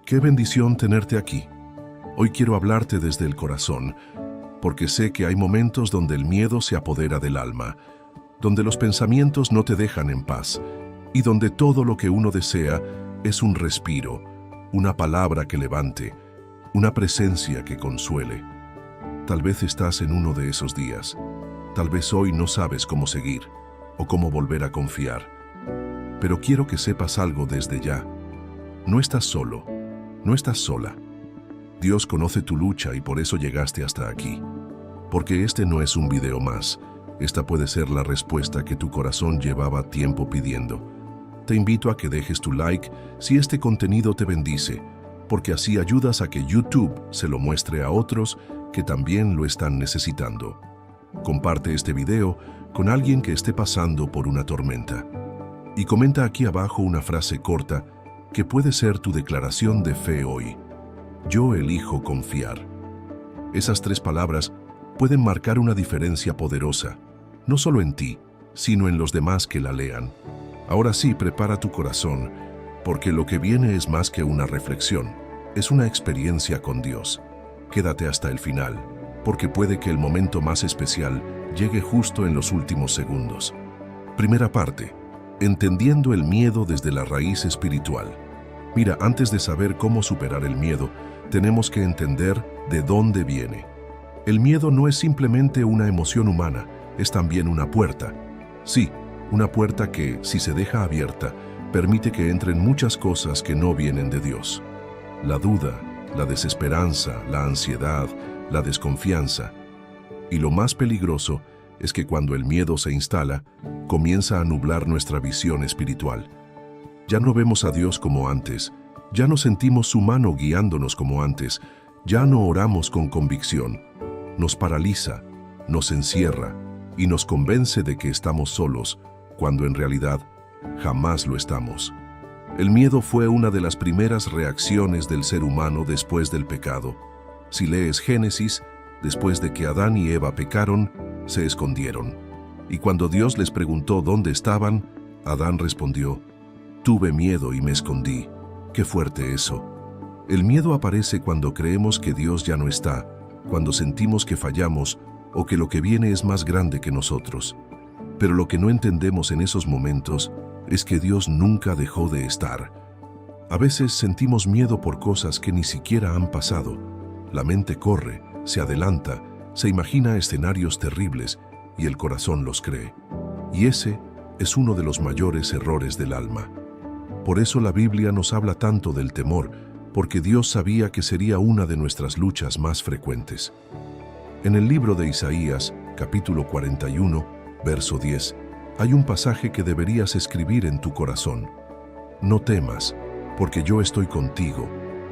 Qué bendición tenerte aquí. Hoy quiero hablarte desde el corazón, porque sé que hay momentos donde el miedo se apodera del alma, donde los pensamientos no te dejan en paz y donde todo lo que uno desea es un respiro, una palabra que levante, una presencia que consuele. Tal vez estás en uno de esos días. Tal vez hoy no sabes cómo seguir o cómo volver a confiar. Pero quiero que sepas algo desde ya. No estás solo, no estás sola. Dios conoce tu lucha y por eso llegaste hasta aquí. Porque este no es un video más. Esta puede ser la respuesta que tu corazón llevaba tiempo pidiendo. Te invito a que dejes tu like si este contenido te bendice, porque así ayudas a que YouTube se lo muestre a otros que también lo están necesitando. Comparte este video con alguien que esté pasando por una tormenta. Y comenta aquí abajo una frase corta que puede ser tu declaración de fe hoy. Yo elijo confiar. Esas 3 palabras pueden marcar una diferencia poderosa, no solo en ti, sino en los demás que la lean. Ahora sí, prepara tu corazón, porque lo que viene es más que una reflexión, es una experiencia con Dios. Quédate hasta el final, porque puede que el momento más especial llegue justo en los últimos segundos. Primera parte, entendiendo el miedo desde la raíz espiritual. Mira, antes de saber cómo superar el miedo, tenemos que entender de dónde viene. El miedo no es simplemente una emoción humana, es también una puerta. Sí, una puerta que, si se deja abierta, permite que entren muchas cosas que no vienen de Dios. La duda, la desesperanza, la ansiedad, la desconfianza. Y lo más peligroso es que cuando el miedo se instala, comienza a nublar nuestra visión espiritual. Ya no vemos a Dios como antes, ya no sentimos su mano guiándonos como antes, ya no oramos con convicción. Nos paraliza, nos encierra y nos convence de que estamos solos, cuando en realidad jamás lo estamos. El miedo fue una de las primeras reacciones del ser humano después del pecado. Si lees Génesis, después de que Adán y Eva pecaron, se escondieron. Y cuando Dios les preguntó dónde estaban, Adán respondió: tuve miedo y me escondí. Qué fuerte eso. El miedo aparece cuando creemos que Dios ya no está, cuando sentimos que fallamos o que lo que viene es más grande que nosotros. Pero lo que no entendemos en esos momentos es que Dios nunca dejó de estar. A veces sentimos miedo por cosas que ni siquiera han pasado. La mente corre, se adelanta, se imagina escenarios terribles y el corazón los cree. Y ese es uno de los mayores errores del alma. Por eso la Biblia nos habla tanto del temor, porque Dios sabía que sería una de nuestras luchas más frecuentes. En el libro de Isaías, capítulo 41, verso 10, hay un pasaje que deberías escribir en tu corazón. No temas, porque yo estoy contigo.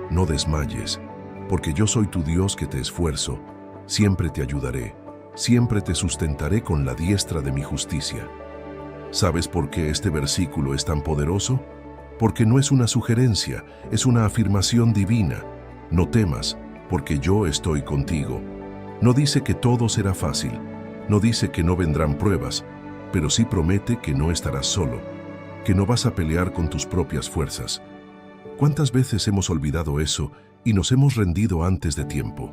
No desmayes, porque yo soy tu Dios que te esfuerzo. Siempre te ayudaré, siempre te sustentaré con la diestra de mi justicia. ¿Sabes por qué este versículo es tan poderoso? Porque no es una sugerencia, es una afirmación divina. No temas, porque yo estoy contigo. No dice que todo será fácil, no dice que no vendrán pruebas, pero sí promete que no estarás solo, que no vas a pelear con tus propias fuerzas. ¿Cuántas veces hemos olvidado eso y nos hemos rendido antes de tiempo?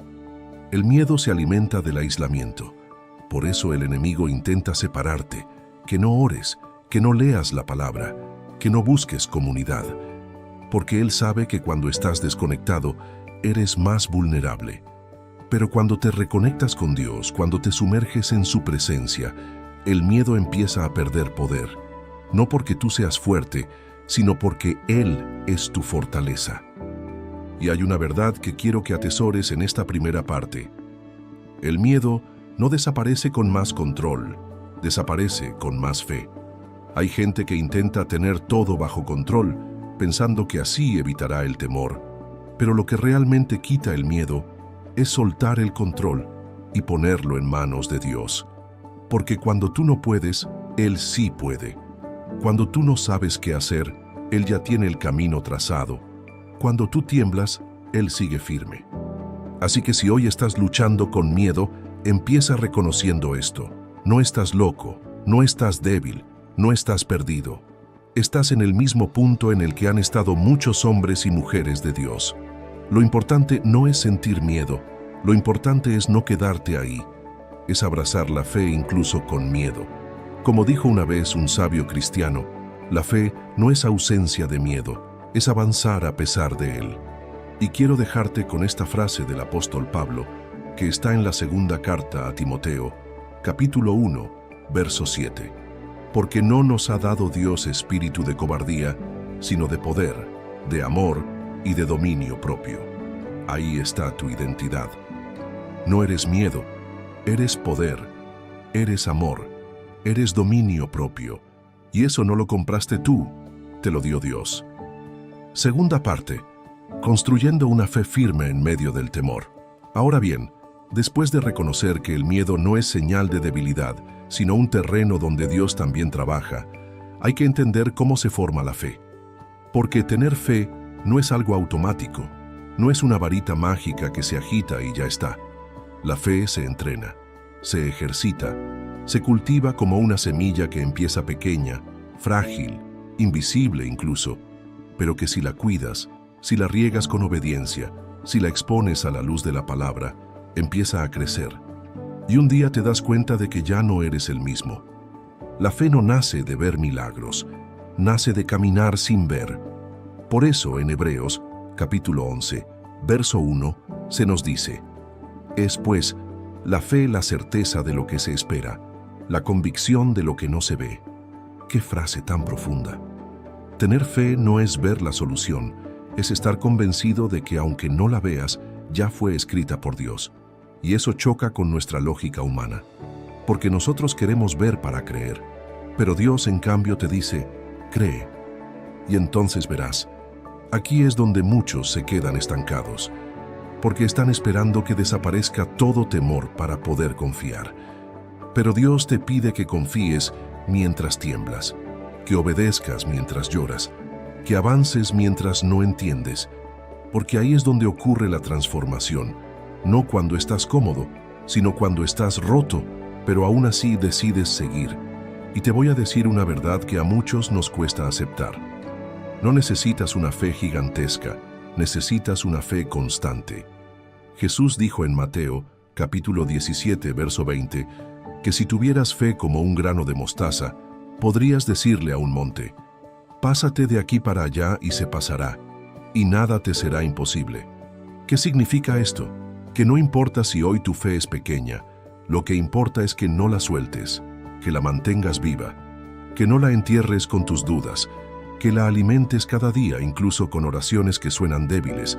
El miedo se alimenta del aislamiento. Por eso el enemigo intenta separarte, que no ores, que no leas la palabra, que no busques comunidad, porque él sabe que cuando estás desconectado, eres más vulnerable. Pero cuando te reconectas con Dios, cuando te sumerges en su presencia, el miedo empieza a perder poder, no porque tú seas fuerte, sino porque Él es tu fortaleza. Y hay una verdad que quiero que atesores en esta primera parte. El miedo no desaparece con más control, desaparece con más fe. Hay gente que intenta tener todo bajo control, pensando que así evitará el temor. Pero lo que realmente quita el miedo es soltar el control y ponerlo en manos de Dios. Porque cuando tú no puedes, Él sí puede. Cuando tú no sabes qué hacer, Él ya tiene el camino trazado. Cuando tú tiemblas, Él sigue firme. Así que si hoy estás luchando con miedo, empieza reconociendo esto. No estás loco, no estás débil, no estás perdido. Estás en el mismo punto en el que han estado muchos hombres y mujeres de Dios. Lo importante no es sentir miedo, lo importante es no quedarte ahí. Es abrazar la fe incluso con miedo. Como dijo una vez un sabio cristiano, la fe no es ausencia de miedo, es avanzar a pesar de él. Y quiero dejarte con esta frase del apóstol Pablo, que está en la segunda carta a Timoteo, capítulo 1, verso 7. Porque no nos ha dado Dios espíritu de cobardía, sino de poder, de amor y de dominio propio. Ahí está tu identidad. No eres miedo, eres poder, eres amor, eres dominio propio. Y eso no lo compraste tú, te lo dio Dios. Segunda parte, construyendo una fe firme en medio del temor. Ahora bien, después de reconocer que el miedo no es señal de debilidad, sino un terreno donde Dios también trabaja, hay que entender cómo se forma la fe. Porque tener fe no es algo automático, no es una varita mágica que se agita y ya está. La fe se entrena, se ejercita, se cultiva como una semilla que empieza pequeña, frágil, invisible incluso, pero que si la cuidas, si la riegas con obediencia, si la expones a la luz de la palabra, empieza a crecer. Y un día te das cuenta de que ya no eres el mismo. La fe no nace de ver milagros, nace de caminar sin ver. Por eso en Hebreos, capítulo 11, verso 1, se nos dice: es pues la fe la certeza de lo que se espera, la convicción de lo que no se ve. ¡Qué frase tan profunda! Tener fe no es ver la solución, es estar convencido de que aunque no la veas, ya fue escrita por Dios. Y eso choca con nuestra lógica humana, porque nosotros queremos ver para creer, pero Dios en cambio te dice, cree, y entonces verás. Aquí es donde muchos se quedan estancados, porque están esperando que desaparezca todo temor para poder confiar. Pero Dios te pide que confíes mientras tiemblas, que obedezcas mientras lloras, que avances mientras no entiendes, porque ahí es donde ocurre la transformación, no cuando estás cómodo, sino cuando estás roto, pero aún así decides seguir. Y te voy a decir una verdad que a muchos nos cuesta aceptar. No necesitas una fe gigantesca, necesitas una fe constante. Jesús dijo en Mateo, capítulo 17, verso 20, que si tuvieras fe como un grano de mostaza, podrías decirle a un monte, pásate de aquí para allá y se pasará, y nada te será imposible. ¿Qué significa esto? Que no importa si hoy tu fe es pequeña, lo que importa es que no la sueltes, que la mantengas viva, que no la entierres con tus dudas, que la alimentes cada día, incluso con oraciones que suenan débiles,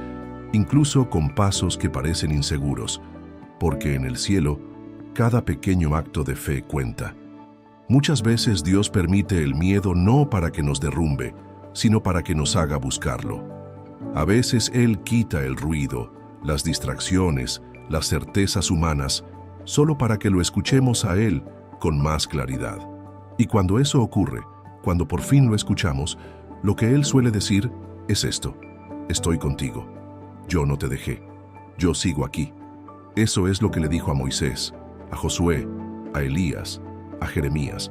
incluso con pasos que parecen inseguros, porque en el cielo, cada pequeño acto de fe cuenta. Muchas veces Dios permite el miedo no para que nos derrumbe, sino para que nos haga buscarlo. A veces Él quita el ruido, las distracciones, las certezas humanas, solo para que lo escuchemos a Él con más claridad. Y cuando eso ocurre, cuando por fin lo escuchamos, lo que Él suele decir es esto: estoy contigo, yo no te dejé, yo sigo aquí. Eso es lo que le dijo a Moisés, a Josué, a Elías, a Jeremías,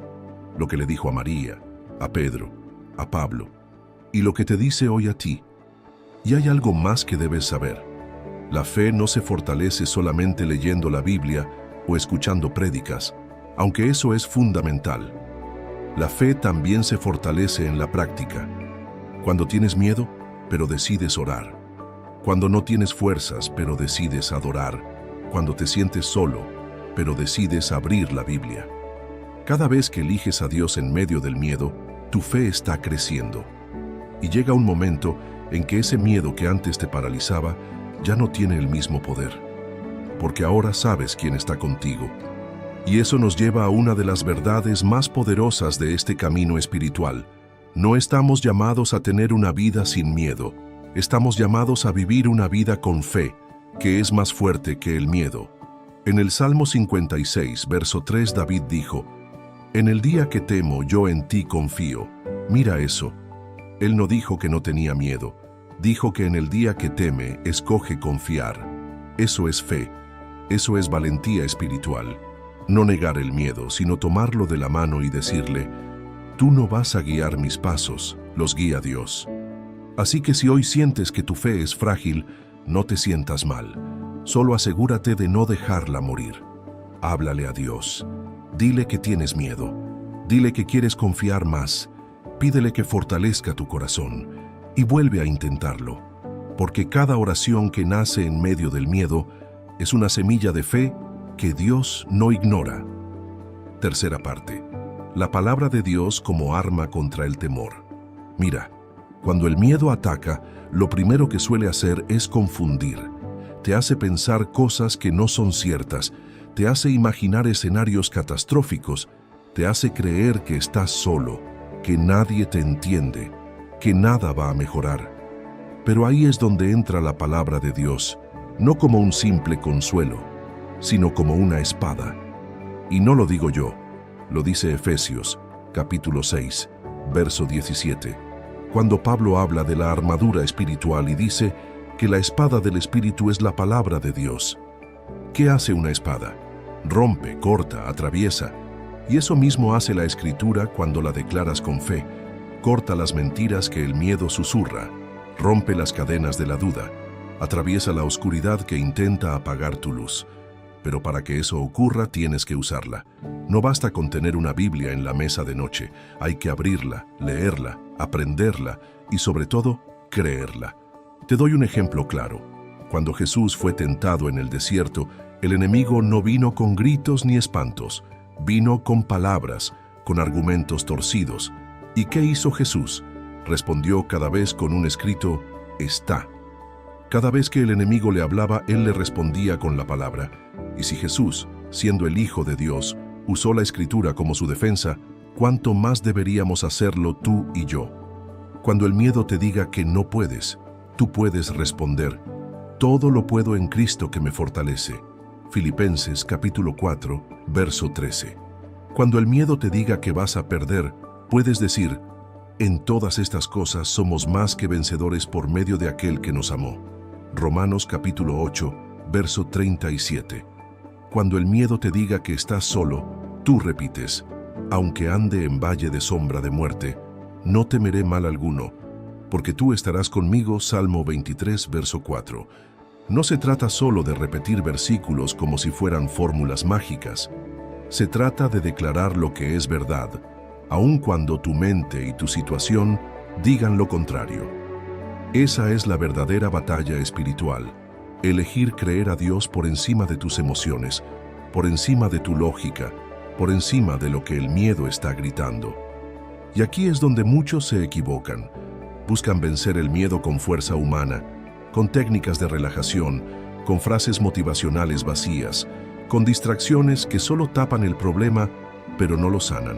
lo que le dijo a María, a Pedro, a Pablo, y lo que te dice hoy a ti. Y hay algo más que debes saber. La fe no se fortalece solamente leyendo la Biblia o escuchando prédicas, aunque eso es fundamental. La fe también se fortalece en la práctica. Cuando tienes miedo, pero decides orar. Cuando no tienes fuerzas, pero decides adorar. Cuando te sientes solo, pero decides abrir la Biblia. Cada vez que eliges a Dios en medio del miedo, tu fe está creciendo. Y llega un momento en que ese miedo que antes te paralizaba ya no tiene el mismo poder, porque ahora sabes quién está contigo. Y eso nos lleva a una de las verdades más poderosas de este camino espiritual. No estamos llamados a tener una vida sin miedo, estamos llamados a vivir una vida con fe, que es más fuerte que el miedo. En el Salmo 56, verso 3, David dijo, en el día que temo, yo en ti confío. Mira eso. Él no dijo que no tenía miedo. Dijo que en el día que teme, escoge confiar. Eso es fe. Eso es valentía espiritual. No negar el miedo, sino tomarlo de la mano y decirle, Tú no vas a guiar mis pasos, los guía Dios. Así que si hoy sientes que tu fe es frágil, no te sientas mal. Solo asegúrate de no dejarla morir. Háblale a Dios. Dile que tienes miedo. Dile que quieres confiar más. Pídele que fortalezca tu corazón y vuelve a intentarlo. Porque cada oración que nace en medio del miedo es una semilla de fe que Dios no ignora. Tercera parte. La palabra de Dios como arma contra el temor. Mira, cuando el miedo ataca, lo primero que suele hacer es confundir. Te hace pensar cosas que no son ciertas, te hace imaginar escenarios catastróficos, te hace creer que estás solo, que nadie te entiende, que nada va a mejorar. Pero ahí es donde entra la palabra de Dios, no como un simple consuelo, sino como una espada. Y no lo digo yo, lo dice Efesios, capítulo 6, verso 17, cuando Pablo habla de la armadura espiritual y dice que la espada del Espíritu es la palabra de Dios. ¿Qué hace una espada? Rompe, corta, atraviesa. Y eso mismo hace la Escritura cuando la declaras con fe. Corta las mentiras que el miedo susurra, rompe las cadenas de la duda, atraviesa la oscuridad que intenta apagar tu luz. Pero para que eso ocurra tienes que usarla. No basta con tener una Biblia en la mesa de noche, hay que abrirla, leerla, aprenderla y sobre todo, creerla. Te doy un ejemplo claro. Cuando Jesús fue tentado en el desierto, el enemigo no vino con gritos ni espantos, vino con palabras, con argumentos torcidos. ¿Y qué hizo Jesús? Respondió cada vez con un escrito, está. Cada vez que el enemigo le hablaba, él le respondía con la palabra. Y si Jesús, siendo el Hijo de Dios, usó la Escritura como su defensa, ¿cuánto más deberíamos hacerlo tú y yo? Cuando el miedo te diga que no puedes, tú puedes responder, todo lo puedo en Cristo que me fortalece. Filipenses capítulo 4, verso 13. Cuando el miedo te diga que vas a perder, puedes decir, en todas estas cosas somos más que vencedores por medio de aquel que nos amó. Romanos capítulo 8, verso 37. Cuando el miedo te diga que estás solo, tú repites, aunque ande en valle de sombra de muerte, no temeré mal alguno, porque tú estarás conmigo, Salmo 23, verso 4. No se trata solo de repetir versículos como si fueran fórmulas mágicas. Se trata de declarar lo que es verdad, aun cuando tu mente y tu situación digan lo contrario. Esa es la verdadera batalla espiritual. Elegir creer a Dios por encima de tus emociones, por encima de tu lógica, por encima de lo que el miedo está gritando. Y aquí es donde muchos se equivocan. Buscan vencer el miedo con fuerza humana, con técnicas de relajación, con frases motivacionales vacías, con distracciones que solo tapan el problema, pero no lo sanan.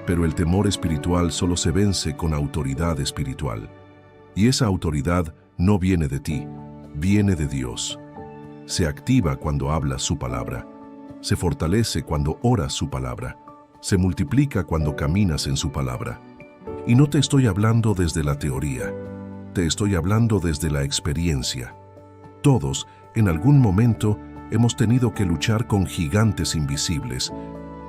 Pero el temor espiritual solo se vence con autoridad espiritual. Y esa autoridad no viene de ti, viene de Dios. Se activa cuando hablas su palabra. Se fortalece cuando oras su palabra. Se multiplica cuando caminas en su palabra. Y no te estoy hablando desde la teoría. Te estoy hablando desde la experiencia. Todos, en algún momento, hemos tenido que luchar con gigantes invisibles.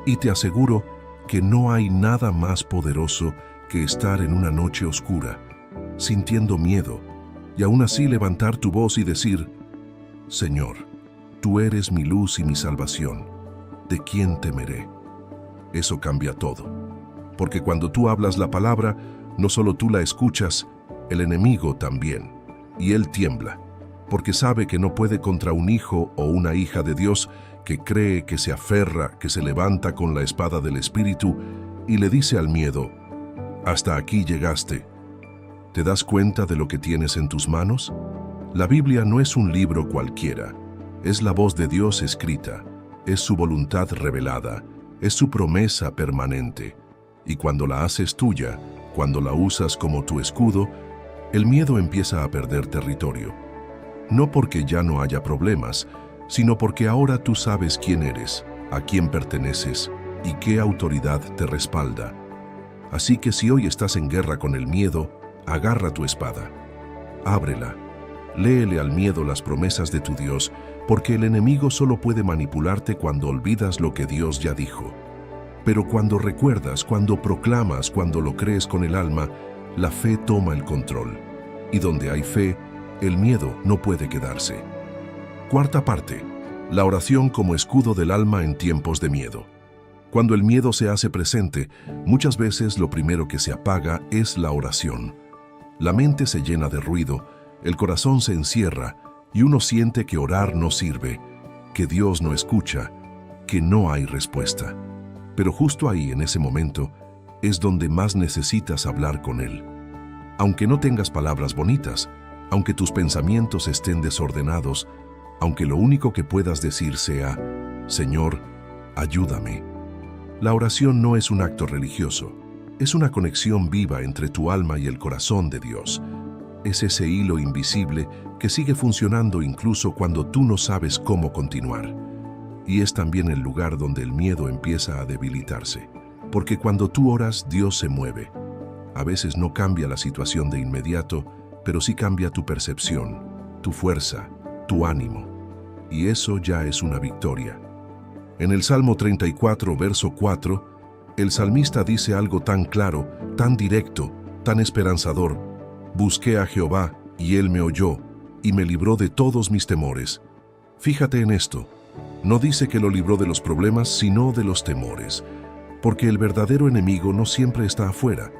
Y te aseguro que no hay nada más poderoso que estar en una noche oscura, sintiendo miedo, y aún así levantar tu voz y decir, Señor, tú eres mi luz y mi salvación. ¿De quién temeré? Eso cambia todo. Porque cuando tú hablas la palabra, no solo tú la escuchas, el enemigo también. Y él tiembla, porque sabe que no puede contra un hijo o una hija de Dios que cree, que se aferra, que se levanta con la espada del Espíritu y le dice al miedo, hasta aquí llegaste. ¿Te das cuenta de lo que tienes en tus manos? La Biblia no es un libro cualquiera, es la voz de Dios escrita, es su voluntad revelada, es su promesa permanente. Y cuando la haces tuya, cuando la usas como tu escudo, el miedo empieza a perder territorio. No porque ya no haya problemas, sino porque ahora tú sabes quién eres, a quién perteneces y qué autoridad te respalda. Así que si hoy estás en guerra con el miedo, agarra tu espada, ábrela, léele al miedo las promesas de tu Dios, porque el enemigo solo puede manipularte cuando olvidas lo que Dios ya dijo. Pero cuando recuerdas, cuando proclamas, cuando lo crees con el alma, la fe toma el control. Y donde hay fe, el miedo no puede quedarse. Cuarta parte. La oración como escudo del alma en tiempos de miedo. Cuando el miedo se hace presente, muchas veces lo primero que se apaga es la oración. La mente se llena de ruido, el corazón se encierra y uno siente que orar no sirve, que Dios no escucha, que no hay respuesta. Pero justo ahí, en ese momento, es donde más necesitas hablar con Él. Aunque no tengas palabras bonitas, aunque tus pensamientos estén desordenados, aunque lo único que puedas decir sea, Señor, ayúdame. La oración no es un acto religioso, es una conexión viva entre tu alma y el corazón de Dios. Es ese hilo invisible que sigue funcionando incluso cuando tú no sabes cómo continuar. Y es también el lugar donde el miedo empieza a debilitarse. Porque cuando tú oras, Dios se mueve. A veces no cambia la situación de inmediato, pero sí cambia tu percepción, tu fuerza, tu ánimo. Y eso ya es una victoria. En el Salmo 34, verso 4, el salmista dice algo tan claro, tan directo, tan esperanzador. Busqué a Jehová, y Él me oyó, y me libró de todos mis temores. Fíjate en esto. No dice que lo libró de los problemas, sino de los temores. Porque el verdadero enemigo no siempre está afuera,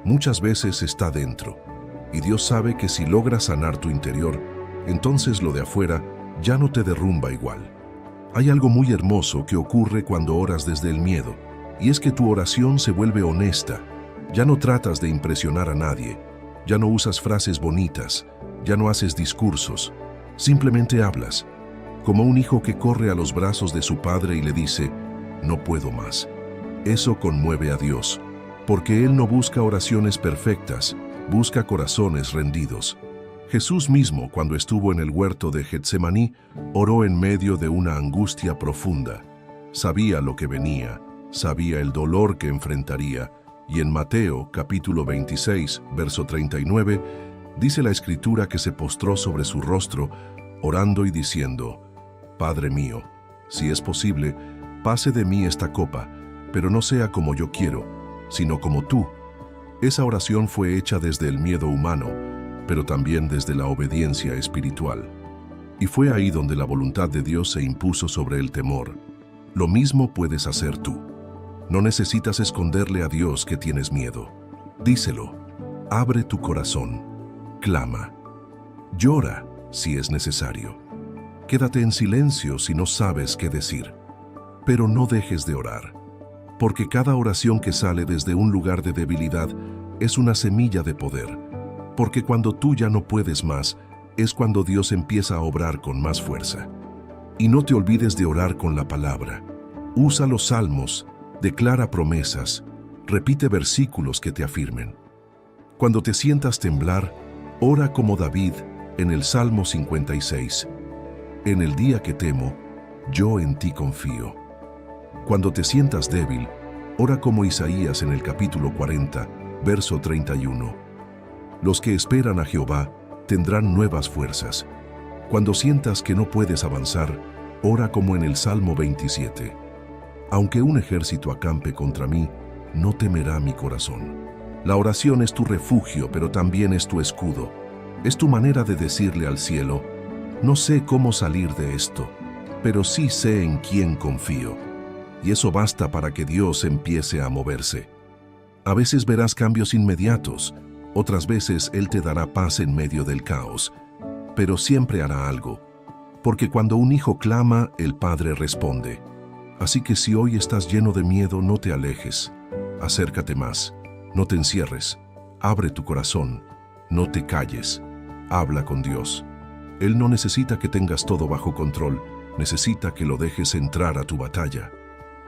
muchas veces está dentro. Y Dios sabe que si logras sanar tu interior, entonces lo de afuera ya no te derrumba igual. Hay algo muy hermoso que ocurre cuando oras desde el miedo, y es que tu oración se vuelve honesta. Ya no tratas de impresionar a nadie, ya no usas frases bonitas, ya no haces discursos, simplemente hablas, como un hijo que corre a los brazos de su padre y le dice, no puedo más. Eso conmueve a Dios, porque Él no busca oraciones perfectas, busca corazones rendidos. Jesús mismo, cuando estuvo en el huerto de Getsemaní, oró en medio de una angustia profunda. Sabía lo que venía, sabía el dolor que enfrentaría, y en Mateo, capítulo 26, verso 39, dice la Escritura que se postró sobre su rostro, orando y diciendo, Padre mío, si es posible, pase de mí esta copa, pero no sea como yo quiero, sino como tú. Esa oración fue hecha desde el miedo humano, pero también desde la obediencia espiritual. Y fue ahí donde la voluntad de Dios se impuso sobre el temor. Lo mismo puedes hacer tú. No necesitas esconderle a Dios que tienes miedo. Díselo. Abre tu corazón. Clama. Llora si es necesario. Quédate en silencio si no sabes qué decir. Pero no dejes de orar. Porque cada oración que sale desde un lugar de debilidad es una semilla de poder. Porque cuando tú ya no puedes más, es cuando Dios empieza a obrar con más fuerza. Y no te olvides de orar con la palabra. Usa los salmos, declara promesas, repite versículos que te afirmen. Cuando te sientas temblar, ora como David en el Salmo 56. En el día que temo, yo en ti confío. Cuando te sientas débil, ora como Isaías en el capítulo 40, verso 31. Los que esperan a Jehová tendrán nuevas fuerzas. Cuando sientas que no puedes avanzar, ora como en el Salmo 27. Aunque un ejército acampe contra mí, no temerá mi corazón. La oración es tu refugio, pero también es tu escudo. Es tu manera de decirle al cielo, no sé cómo salir de esto, pero sí sé en quién confío. Y eso basta para que Dios empiece a moverse. A veces verás cambios inmediatos, otras veces Él te dará paz en medio del caos, pero siempre hará algo, porque cuando un hijo clama, el Padre responde. Así que si hoy estás lleno de miedo, no te alejes, acércate más, no te encierres, abre tu corazón, no te calles, habla con Dios. Él no necesita que tengas todo bajo control, necesita que lo dejes entrar a tu batalla.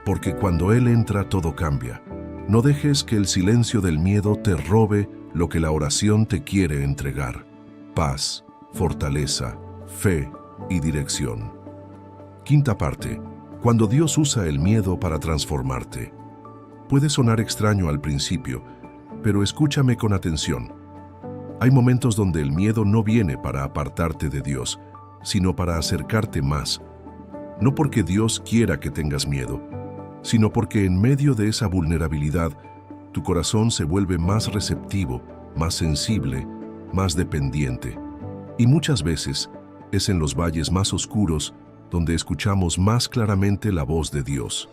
Porque cuando Él entra, todo cambia. No dejes que el silencio del miedo te robe lo que la oración te quiere entregar. Paz, fortaleza, fe y dirección. Quinta parte. Cuando Dios usa el miedo para transformarte. Puede sonar extraño al principio, pero escúchame con atención. Hay momentos donde el miedo no viene para apartarte de Dios, sino para acercarte más. No porque Dios quiera que tengas miedo, sino porque en medio de esa vulnerabilidad, tu corazón se vuelve más receptivo, más sensible, más dependiente. Y muchas veces es en los valles más oscuros donde escuchamos más claramente la voz de Dios.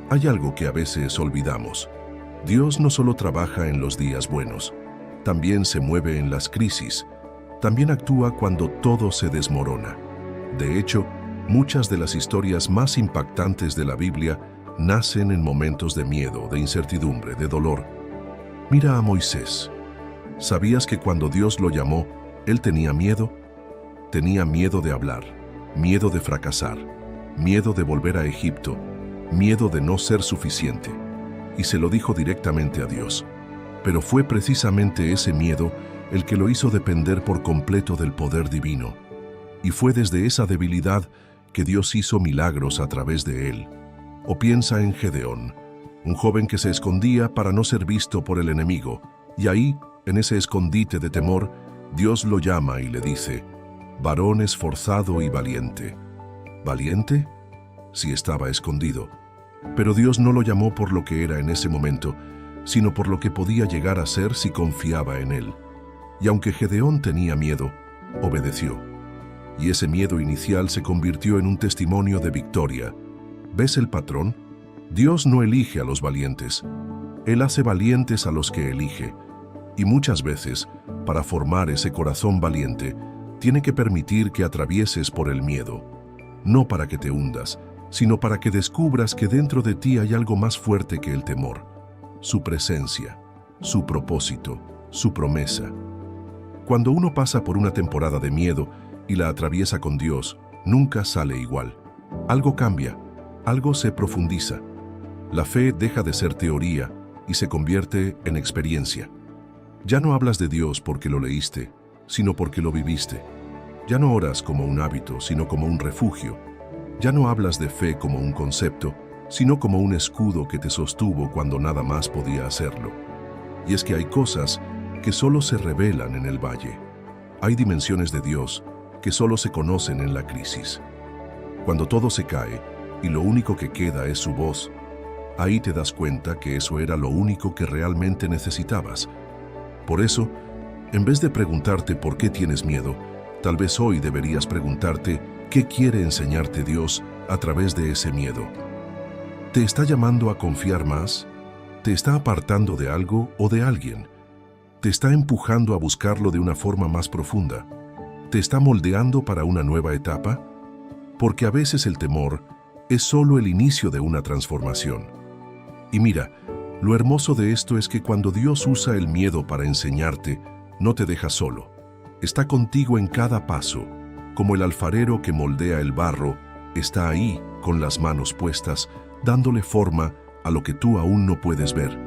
Hay algo que a veces olvidamos. Dios no solo trabaja en los días buenos, también se mueve en las crisis, también actúa cuando todo se desmorona. De hecho, muchas de las historias más impactantes de la Biblia nacen en momentos de miedo, de incertidumbre, de dolor. Mira a Moisés. ¿Sabías que cuando Dios lo llamó, él tenía miedo? Tenía miedo de hablar, miedo de fracasar, miedo de volver a Egipto, miedo de no ser suficiente. Y se lo dijo directamente a Dios. Pero fue precisamente ese miedo el que lo hizo depender por completo del poder divino. Y fue desde esa debilidad que Dios hizo milagros a través de él. O piensa en Gedeón, un joven que se escondía para no ser visto por el enemigo, y ahí, en ese escondite de temor, Dios lo llama y le dice: varón esforzado y valiente. ¿Valiente? Sí, estaba escondido. Pero Dios no lo llamó por lo que era en ese momento, sino por lo que podía llegar a ser si confiaba en él. Y aunque Gedeón tenía miedo, obedeció. Y ese miedo inicial se convirtió en un testimonio de victoria. ¿Ves el patrón? Dios no elige a los valientes. Él hace valientes a los que elige. Y muchas veces, para formar ese corazón valiente, tiene que permitir que atravieses por el miedo. No para que te hundas, sino para que descubras que dentro de ti hay algo más fuerte que el temor. Su presencia, su propósito, su promesa. Cuando uno pasa por una temporada de miedo y la atraviesa con Dios, nunca sale igual. Algo cambia, algo se profundiza. La fe deja de ser teoría y se convierte en experiencia. Ya no hablas de Dios porque lo leíste, sino porque lo viviste. Ya no oras como un hábito, sino como un refugio. Ya no hablas de fe como un concepto, sino como un escudo que te sostuvo cuando nada más podía hacerlo. Y es que hay cosas que solo se revelan en el valle. Hay dimensiones de Dios que solo se conocen en la crisis. Cuando todo se cae y lo único que queda es su voz, ahí te das cuenta que eso era lo único que realmente necesitabas. Por eso, en vez de preguntarte por qué tienes miedo, tal vez hoy deberías preguntarte qué quiere enseñarte Dios a través de ese miedo. ¿Te está llamando a confiar más? ¿Te está apartando de algo o de alguien? ¿Te está empujando a buscarlo de una forma más profunda? ¿Te está moldeando para una nueva etapa? Porque a veces el temor es solo el inicio de una transformación. Y mira, lo hermoso de esto es que cuando Dios usa el miedo para enseñarte, no te deja solo. Está contigo en cada paso, como el alfarero que moldea el barro, está ahí con las manos puestas, dándole forma a lo que tú aún no puedes ver.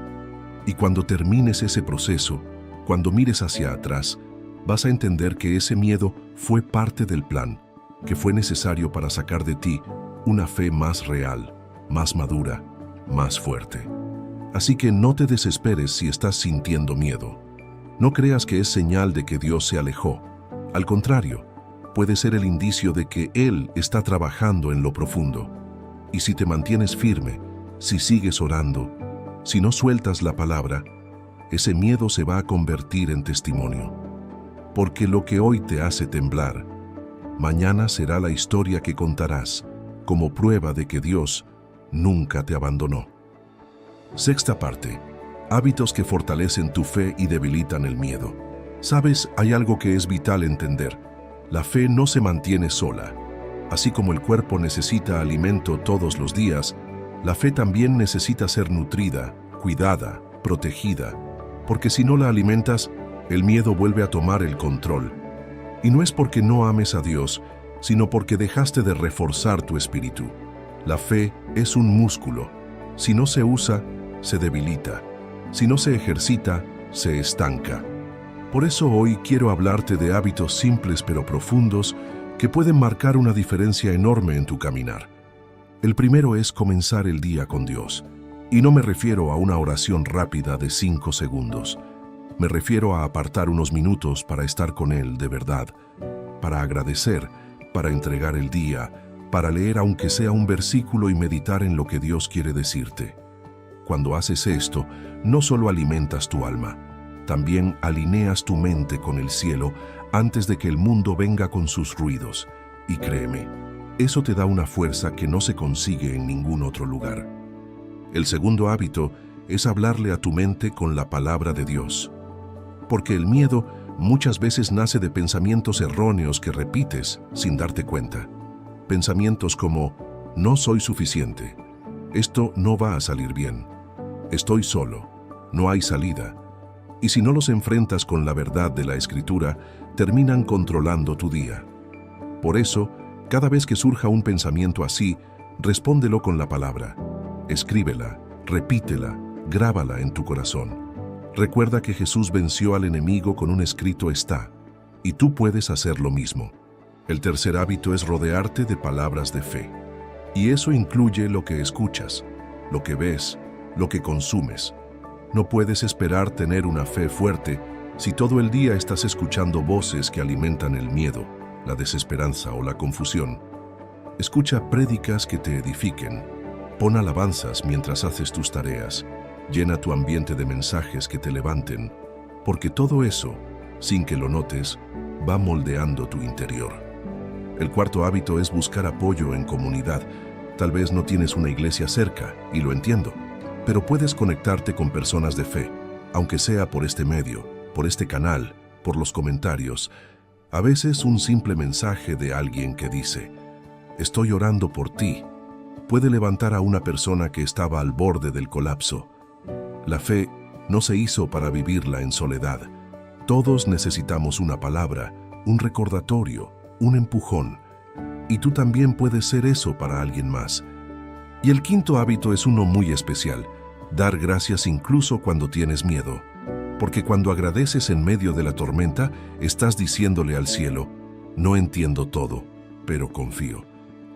Y cuando termines ese proceso, cuando mires hacia atrás, vas a entender que ese miedo fue parte del plan, que fue necesario para sacar de ti una fe más real, más madura, más fuerte. Así que no te desesperes si estás sintiendo miedo. No creas que es señal de que Dios se alejó. Al contrario, puede ser el indicio de que Él está trabajando en lo profundo. Y si te mantienes firme, si sigues orando, si no sueltas la palabra, ese miedo se va a convertir en testimonio. Porque lo que hoy te hace temblar, mañana será la historia que contarás como prueba de que Dios nunca te abandonó. Sexta parte. Hábitos que fortalecen tu fe y debilitan el miedo. Sabes, hay algo que es vital entender. La fe no se mantiene sola. Así como el cuerpo necesita alimento todos los días, la fe también necesita ser nutrida, cuidada, protegida, porque si no la alimentas, el miedo vuelve a tomar el control. Y no es porque no ames a Dios, sino porque dejaste de reforzar tu espíritu. La fe es un músculo. Si no se usa, se debilita. Si no se ejercita, se estanca. Por eso hoy quiero hablarte de hábitos simples pero profundos que pueden marcar una diferencia enorme en tu caminar. El primero es comenzar el día con Dios. Y no me refiero a una oración rápida de 5 segundos. Me refiero a apartar unos minutos para estar con Él de verdad, para agradecer, para entregar el día, para leer aunque sea un versículo y meditar en lo que Dios quiere decirte. Cuando haces esto, no solo alimentas tu alma, también alineas tu mente con el cielo antes de que el mundo venga con sus ruidos. Y créeme, eso te da una fuerza que no se consigue en ningún otro lugar. El segundo hábito es hablarle a tu mente con la palabra de Dios. Porque el miedo muchas veces nace de pensamientos erróneos que repites sin darte cuenta. Pensamientos como, no soy suficiente, esto no va a salir bien, estoy solo, no hay salida. Y si no los enfrentas con la verdad de la Escritura, terminan controlando tu día. Por eso, cada vez que surja un pensamiento así, respóndelo con la palabra. Escríbela, repítela, grábala en tu corazón. Recuerda que Jesús venció al enemigo con un escrito está, y tú puedes hacer lo mismo. El tercer hábito es rodearte de palabras de fe. Y eso incluye lo que escuchas, lo que ves, lo que consumes. No puedes esperar tener una fe fuerte si todo el día estás escuchando voces que alimentan el miedo, la desesperanza o la confusión. Escucha prédicas que te edifiquen. Pon alabanzas mientras haces tus tareas. Llena tu ambiente de mensajes que te levanten, porque todo eso, sin que lo notes, va moldeando tu interior. El cuarto hábito es buscar apoyo en comunidad. Tal vez no tienes una iglesia cerca, y lo entiendo, pero puedes conectarte con personas de fe, aunque sea por este medio, por este canal, por los comentarios. A veces un simple mensaje de alguien que dice, estoy orando por ti, puede levantar a una persona que estaba al borde del colapso. La fe no se hizo para vivirla en soledad. Todos necesitamos una palabra, un recordatorio, un empujón. Y tú también puedes ser eso para alguien más. Y el quinto hábito es uno muy especial, dar gracias incluso cuando tienes miedo. Porque cuando agradeces en medio de la tormenta, estás diciéndole al cielo, no entiendo todo, pero confío.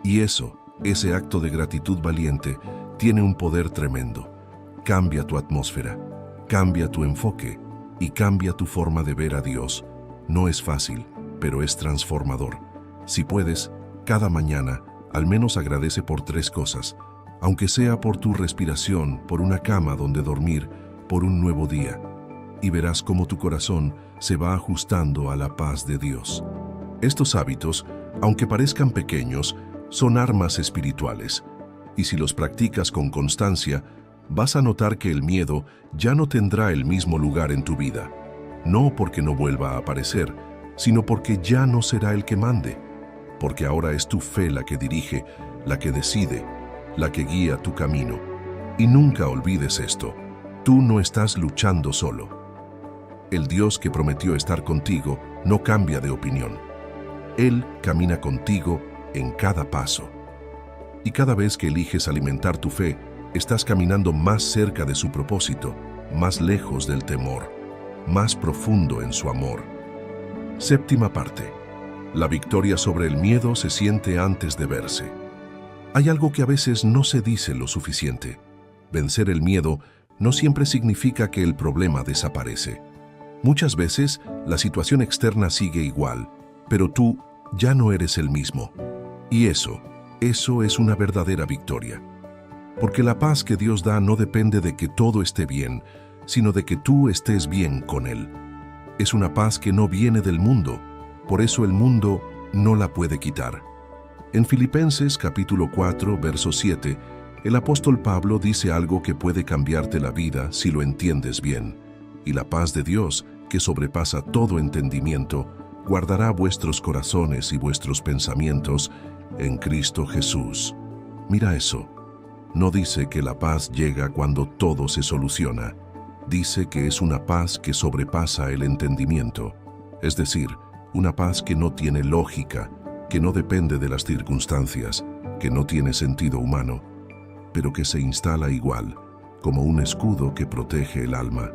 Y ese acto de gratitud valiente, tiene un poder tremendo. Cambia tu atmósfera, cambia tu enfoque y cambia tu forma de ver a Dios. No es fácil, pero es transformador. Si puedes, cada mañana, al menos agradece por 3 cosas, aunque sea por tu respiración, por una cama donde dormir, por un nuevo día. Y verás cómo tu corazón se va ajustando a la paz de Dios. Estos hábitos, aunque parezcan pequeños, son armas espirituales. Y si los practicas con constancia, vas a notar que el miedo ya no tendrá el mismo lugar en tu vida. No porque no vuelva a aparecer, sino porque ya no será el que mande. Porque ahora es tu fe la que dirige, la que decide, la que guía tu camino. Y nunca olvides esto, tú no estás luchando solo. El Dios que prometió estar contigo no cambia de opinión. Él camina contigo en cada paso. Y cada vez que eliges alimentar tu fe, estás caminando más cerca de su propósito, más lejos del temor, más profundo en su amor. Séptima parte. La victoria sobre el miedo se siente antes de verse. Hay algo que a veces no se dice lo suficiente. Vencer el miedo no siempre significa que el problema desaparece. Muchas veces la situación externa sigue igual, pero tú ya no eres el mismo. Y eso es una verdadera victoria. Porque la paz que Dios da no depende de que todo esté bien, sino de que tú estés bien con Él. Es una paz que no viene del mundo, por eso el mundo no la puede quitar. En Filipenses capítulo 4, verso 7, el apóstol Pablo dice algo que puede cambiarte la vida si lo entiendes bien. Y la paz de Dios, que sobrepasa todo entendimiento, guardará vuestros corazones y vuestros pensamientos en Cristo Jesús. Mira eso. No dice que la paz llega cuando todo se soluciona. Dice que es una paz que sobrepasa el entendimiento. Es decir, una paz que no tiene lógica, que no depende de las circunstancias, que no tiene sentido humano, pero que se instala igual, como un escudo que protege el alma.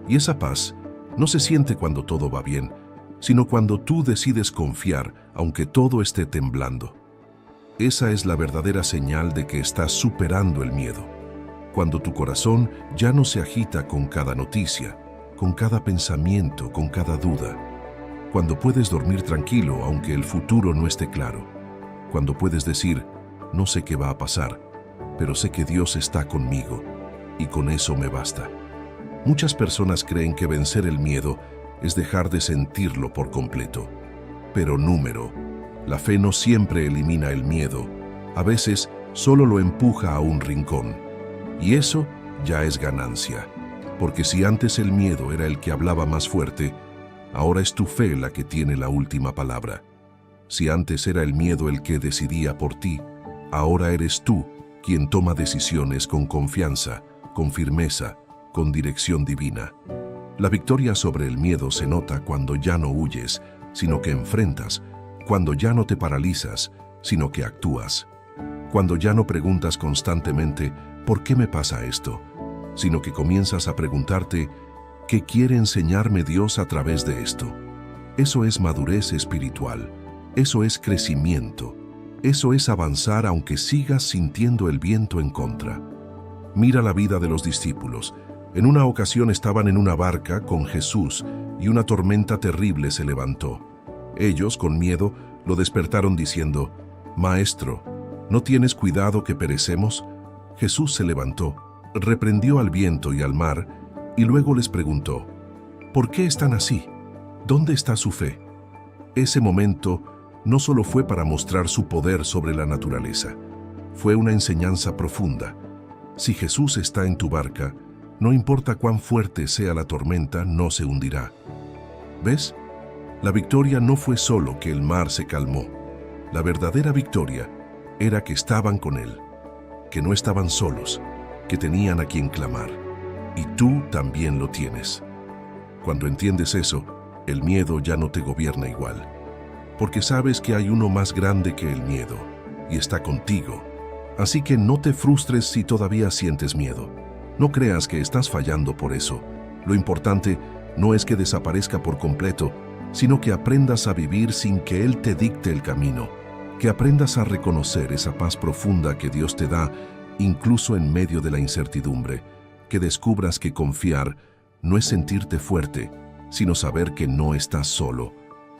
Y esa paz no se siente cuando todo va bien, sino cuando tú decides confiar, aunque todo esté temblando. Esa es la verdadera señal de que estás superando el miedo. Cuando tu corazón ya no se agita con cada noticia, con cada pensamiento, con cada duda. Cuando puedes dormir tranquilo aunque el futuro no esté claro. cuando puedes decir, no sé qué va a pasar, pero sé que Dios está conmigo, y con eso me basta. Muchas personas creen que vencer el miedo es dejar de sentirlo por completo. Pero la fe no siempre elimina el miedo, a veces solo lo empuja a un rincón. Y eso ya es ganancia, porque si antes el miedo era el que hablaba más fuerte, ahora es tu fe la que tiene la última palabra. Si antes era el miedo el que decidía por ti, ahora eres tú quien toma decisiones con confianza, con firmeza, con dirección divina. La victoria sobre el miedo se nota cuando ya no huyes, sino que enfrentas, cuando ya no te paralizas, sino que actúas, cuando ya no preguntas constantemente ¿por qué me pasa esto?, sino que comienzas a preguntarte ¿qué quiere enseñarme Dios a través de esto? Eso es madurez espiritual, eso es crecimiento, eso es avanzar aunque sigas sintiendo el viento en contra. Mira la vida de los discípulos. En una ocasión estaban en una barca con Jesús y una tormenta terrible se levantó. Ellos, con miedo, lo despertaron diciendo, «Maestro, ¿no tienes cuidado que perecemos?» Jesús se levantó, reprendió al viento y al mar y luego les preguntó, «¿Por qué están así? ¿Dónde está su fe?» Ese momento no solo fue para mostrar su poder sobre la naturaleza, fue una enseñanza profunda. Si Jesús está en tu barca, no importa cuán fuerte sea la tormenta, no se hundirá. ¿Ves? La victoria no fue solo que el mar se calmó. La verdadera victoria era que estaban con Él, que no estaban solos, que tenían a quien clamar. Y tú también lo tienes. Cuando entiendes eso, el miedo ya no te gobierna igual, porque sabes que hay uno más grande que el miedo, y está contigo. Así que no te frustres si todavía sientes miedo. No creas que estás fallando por eso. Lo importante no es que desaparezca por completo, sino que aprendas a vivir sin que Él te dicte el camino, que aprendas a reconocer esa paz profunda que Dios te da, incluso en medio de la incertidumbre, que descubras que confiar no es sentirte fuerte, sino saber que no estás solo.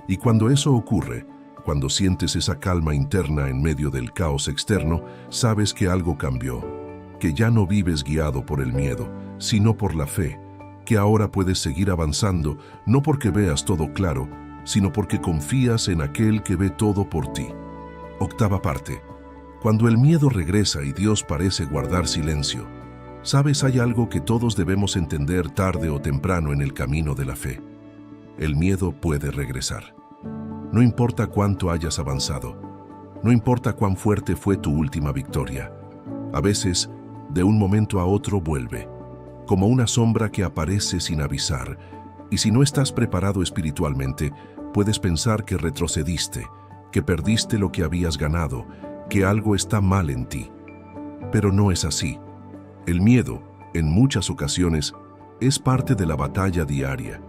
Y cuando eso ocurre, cuando sientes esa calma interna en medio del caos externo, sabes que algo cambió, que ya no vives guiado por el miedo, sino por la fe, que ahora puedes seguir avanzando, no porque veas todo claro, sino porque confías en aquel que ve todo por ti. Octava parte. Cuando el miedo regresa y Dios parece guardar silencio, sabes, hay algo que todos debemos entender tarde o temprano en el camino de la fe. El miedo puede regresar. No importa cuánto hayas avanzado, no importa cuán fuerte fue tu última victoria. A veces, de un momento a otro vuelve, como una sombra que aparece sin avisar, y si no estás preparado espiritualmente, puedes pensar que retrocediste, que perdiste lo que habías ganado, que algo está mal en ti. Pero no es así. El miedo, en muchas ocasiones, es parte de la batalla diaria,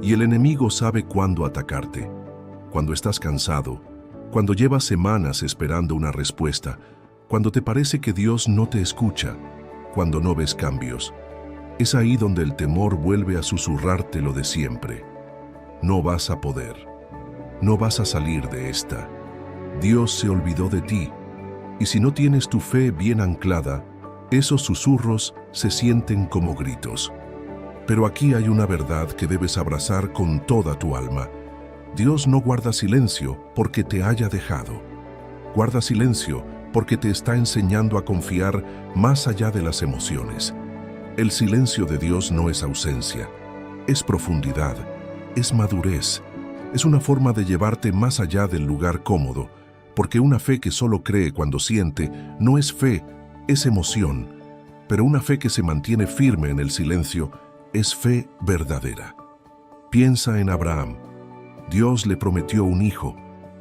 y el enemigo sabe cuándo atacarte. Cuando estás cansado, cuando llevas semanas esperando una respuesta, cuando te parece que Dios no te escucha, cuando no ves cambios. Es ahí donde el temor vuelve a susurrarte lo de siempre. No vas a poder. No vas a salir de esta. Dios se olvidó de ti. Y si no tienes tu fe bien anclada, esos susurros se sienten como gritos. Pero aquí hay una verdad que debes abrazar con toda tu alma. Dios no guarda silencio porque te haya dejado. Guarda silencio porque te está enseñando a confiar más allá de las emociones. El silencio de Dios no es ausencia, es profundidad, es madurez, es una forma de llevarte más allá del lugar cómodo, porque una fe que solo cree cuando siente no es fe, es emoción, pero una fe que se mantiene firme en el silencio es fe verdadera. Piensa en Abraham. Dios le prometió un hijo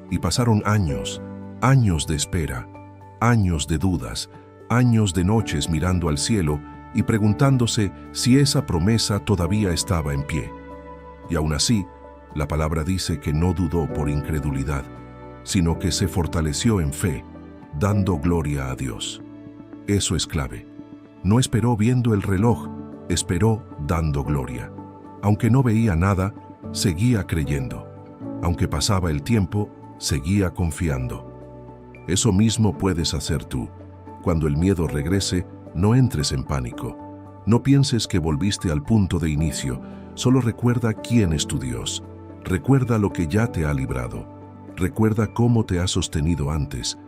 y pasaron años, años de espera, años de dudas, años de noches mirando al cielo y preguntándose si esa promesa todavía estaba en pie. Y aún así, la palabra dice que no dudó por incredulidad, sino que se fortaleció en fe, dando gloria a Dios. Eso es clave. No esperó viendo el reloj, esperó dando gloria. Aunque no veía nada, seguía creyendo. Aunque pasaba el tiempo, seguía confiando. Eso mismo puedes hacer tú. Cuando el miedo regrese, no entres en pánico. No pienses que volviste al punto de inicio. Solo recuerda quién es tu Dios. Recuerda lo que ya te ha librado. Recuerda cómo te ha sostenido antes,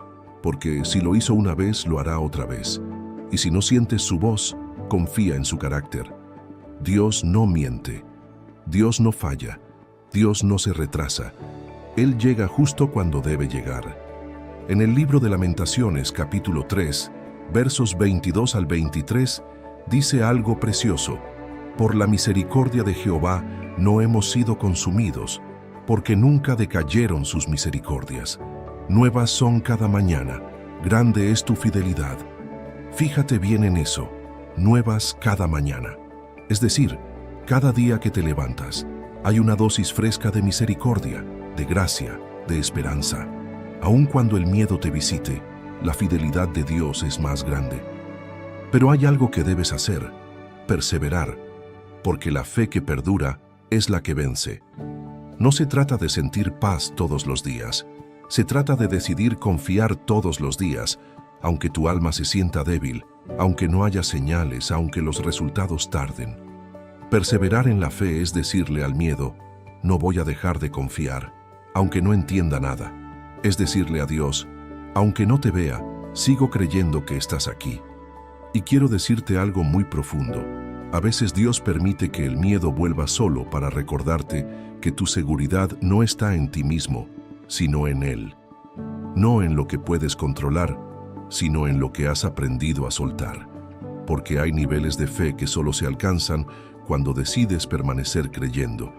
porque si lo hizo una vez, lo hará otra vez. Y si no sientes su voz, confía en su carácter. Dios no miente. Dios no falla. Dios no se retrasa. Él llega justo cuando debe llegar. En el libro de Lamentaciones, capítulo 3, versos 22 al 23, dice algo precioso. Por la misericordia de Jehová no hemos sido consumidos, porque nunca decayeron sus misericordias. Nuevas son cada mañana, grande es tu fidelidad. Fíjate bien en eso, nuevas cada mañana. Es decir, cada día que te levantas, hay una dosis fresca de misericordia, de gracia, de esperanza. Aun cuando el miedo te visite, la fidelidad de Dios es más grande. Pero hay algo que debes hacer, perseverar, porque la fe que perdura es la que vence. No se trata de sentir paz todos los días, se trata de decidir confiar todos los días, aunque tu alma se sienta débil, aunque no haya señales, aunque los resultados tarden. Perseverar en la fe es decirle al miedo, no voy a dejar de confiar, aunque no entienda nada. Es decirle a Dios, aunque no te vea, sigo creyendo que estás aquí. Y quiero decirte algo muy profundo. A veces Dios permite que el miedo vuelva solo para recordarte que tu seguridad no está en ti mismo, sino en Él. No en lo que puedes controlar, sino en lo que has aprendido a soltar. Porque hay niveles de fe que solo se alcanzan cuando decides permanecer creyendo,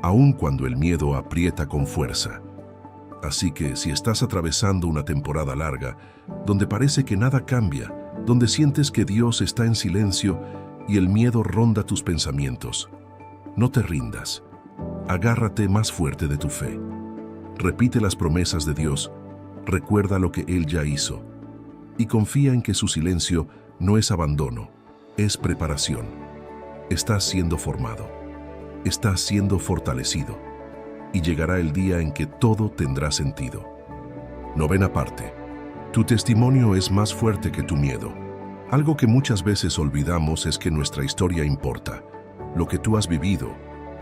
aun cuando el miedo aprieta con fuerza. Así que si estás atravesando una temporada larga, donde parece que nada cambia, donde sientes que Dios está en silencio y el miedo ronda tus pensamientos, no te rindas. Agárrate más fuerte de tu fe. Repite las promesas de Dios, recuerda lo que Él ya hizo, y confía en que su silencio no es abandono, es preparación. Estás siendo formado, estás siendo fortalecido, y llegará el día en que todo tendrá sentido. Novena parte. Tu testimonio es más fuerte que tu miedo. Algo que muchas veces olvidamos es que nuestra historia importa. Lo que tú has vivido,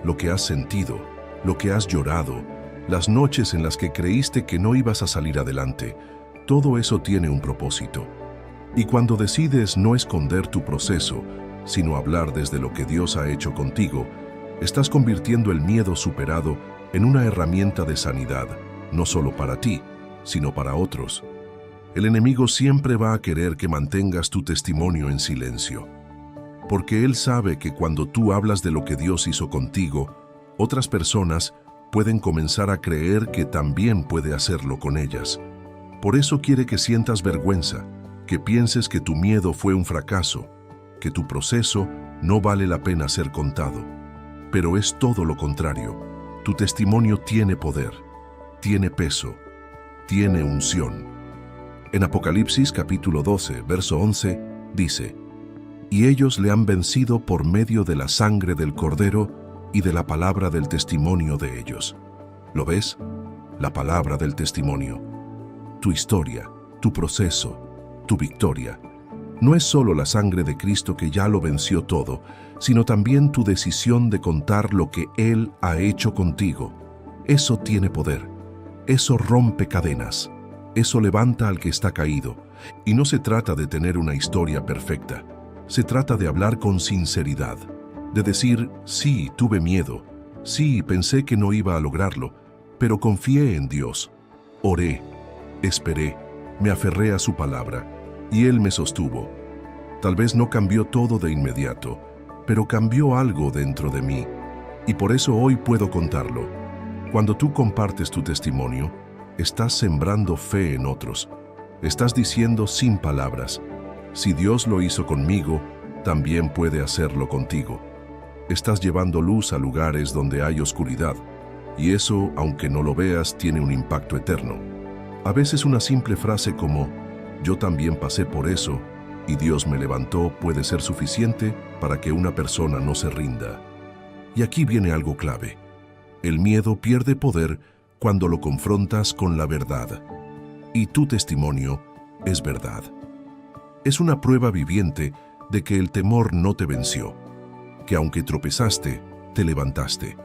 lo que has sentido, lo que has llorado, las noches en las que creíste que no ibas a salir adelante, todo eso tiene un propósito. Y cuando decides no esconder tu proceso, sino hablar desde lo que Dios ha hecho contigo, estás convirtiendo el miedo superado en una herramienta de sanidad, no solo para ti, sino para otros. El enemigo siempre va a querer que mantengas tu testimonio en silencio, porque él sabe que cuando tú hablas de lo que Dios hizo contigo, otras personas pueden comenzar a creer que también puede hacerlo con ellas. Por eso quiere que sientas vergüenza, que pienses que tu miedo fue un fracaso, que tu proceso no vale la pena ser contado. Pero es todo lo contrario. Tu testimonio tiene poder, tiene peso, tiene unción. En Apocalipsis capítulo 12, verso 11, dice, y ellos le han vencido por medio de la sangre del Cordero y de la palabra del testimonio de ellos. ¿Lo ves? La palabra del testimonio. Tu historia, tu proceso, tu victoria. No es solo la sangre de Cristo que ya lo venció todo, sino también tu decisión de contar lo que Él ha hecho contigo. Eso tiene poder. Eso rompe cadenas. Eso levanta al que está caído. Y no se trata de tener una historia perfecta. Se trata de hablar con sinceridad. De decir, sí, tuve miedo. Sí, pensé que no iba a lograrlo, pero confié en Dios. Oré, esperé, me aferré a su palabra, y Él me sostuvo. Tal vez no cambió todo de inmediato, pero cambió algo dentro de mí, y por eso hoy puedo contarlo. Cuando tú compartes tu testimonio, estás sembrando fe en otros. Estás diciendo sin palabras, si Dios lo hizo conmigo, también puede hacerlo contigo. Estás llevando luz a lugares donde hay oscuridad, y eso, aunque no lo veas, tiene un impacto eterno. A veces una simple frase como, yo también pasé por eso, y Dios me levantó, puede ser suficiente para que una persona no se rinda. Y aquí viene algo clave. El miedo pierde poder cuando lo confrontas con la verdad. y tu testimonio es verdad. Es una prueba viviente de que el temor no te venció, que aunque tropezaste, te levantaste,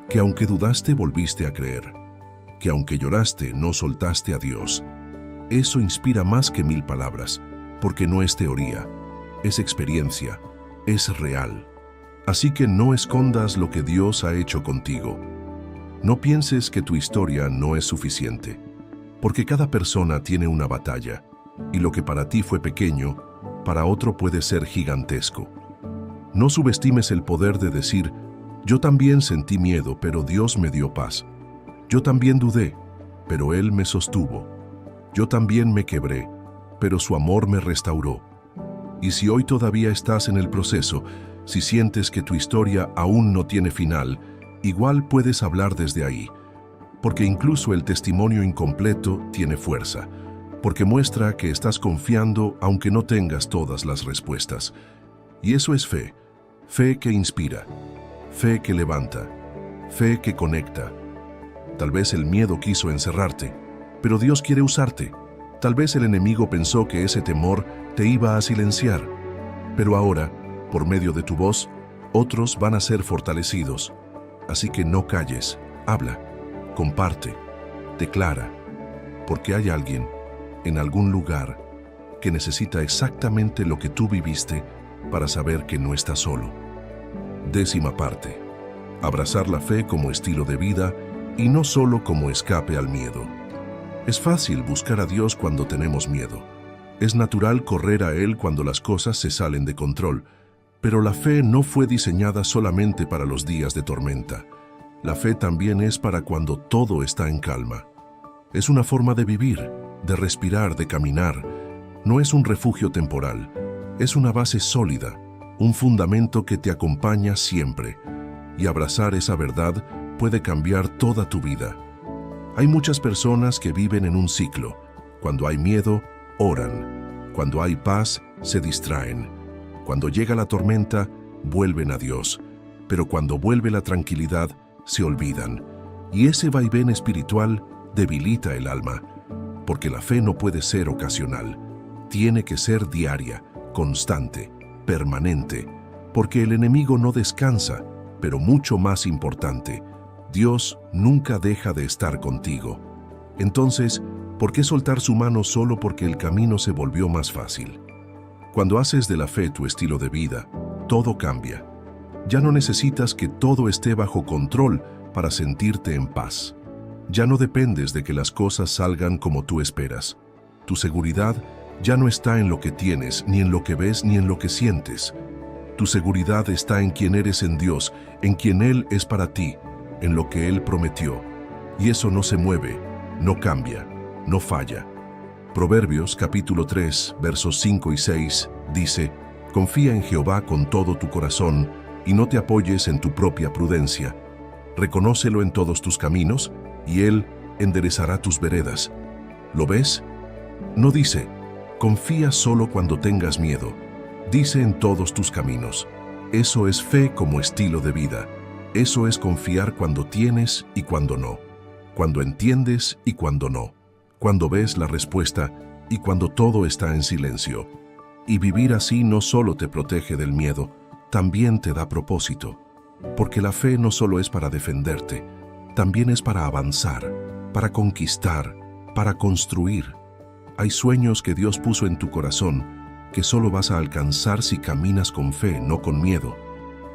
que aunque dudaste, volviste a creer, que aunque lloraste, no soltaste a Dios. Eso inspira más que 1000 palabras, porque no es teoría, es experiencia, es real. Así que no escondas lo que Dios ha hecho contigo. No pienses que tu historia no es suficiente, porque cada persona tiene una batalla, y lo que para ti fue pequeño, para otro puede ser gigantesco. No subestimes el poder de decir, yo también sentí miedo, pero Dios me dio paz. Yo también dudé, pero Él me sostuvo. Yo también me quebré, pero su amor me restauró. Y si hoy todavía estás en el proceso, si sientes que tu historia aún no tiene final, igual puedes hablar desde ahí, porque incluso el testimonio incompleto tiene fuerza, porque muestra que estás confiando aunque no tengas todas las respuestas. Y eso es fe, fe que inspira, fe que levanta, fe que conecta. Tal vez el miedo quiso encerrarte, pero Dios quiere usarte. Tal vez el enemigo pensó que ese temor te iba a silenciar, pero ahora, por medio de tu voz, otros van a ser fortalecidos. Así que no calles, habla, comparte, declara, porque hay alguien, en algún lugar, que necesita exactamente lo que tú viviste para saber que no estás solo. 10ª parte. Abrazar la fe como estilo de vida y no solo como escape al miedo. Es fácil buscar a Dios cuando tenemos miedo. Es natural correr a Él cuando las cosas se salen de control, pero la fe no fue diseñada solamente para los días de tormenta. La fe también es para cuando todo está en calma. Es una forma de vivir, de respirar, de caminar. No es un refugio temporal, es una base sólida, un fundamento que te acompaña siempre. Y abrazar esa verdad puede cambiar toda tu vida. Hay muchas personas que viven en un ciclo. Cuando hay miedo, oran. Cuando hay paz, se distraen. Cuando llega la tormenta, vuelven a Dios. Pero cuando vuelve la tranquilidad, se olvidan. Y ese vaivén espiritual debilita el alma, porque la fe no puede ser ocasional. Tiene que ser diaria, constante, permanente, porque el enemigo no descansa, pero mucho más importante, Dios nunca deja de estar contigo. Entonces, ¿por qué soltar su mano solo porque el camino se volvió más fácil? Cuando haces de la fe tu estilo de vida, todo cambia. Ya no necesitas que todo esté bajo control para sentirte en paz. Ya no dependes de que las cosas salgan como tú esperas. Tu seguridad ya no está en lo que tienes, ni en lo que ves, ni en lo que sientes. Tu seguridad está en quien eres en Dios, en quien Él es para ti, en lo que Él prometió. Y eso no se mueve, no cambia, no falla. Proverbios capítulo 3, versos 5 y 6 dice: Confía en Jehová con todo tu corazón y no te apoyes en tu propia prudencia. Reconócelo en todos tus caminos y Él enderezará tus veredas. ¿Lo ves? No dice, confía solo cuando tengas miedo. Dice en todos tus caminos. Eso es fe como estilo de vida. Eso es confiar cuando tienes y cuando no. Cuando entiendes y cuando no. Cuando ves la respuesta y cuando todo está en silencio. Y vivir así no solo te protege del miedo, también te da propósito. Porque la fe no solo es para defenderte, también es para avanzar, para conquistar, para construir. Hay sueños que Dios puso en tu corazón que solo vas a alcanzar si caminas con fe, no con miedo.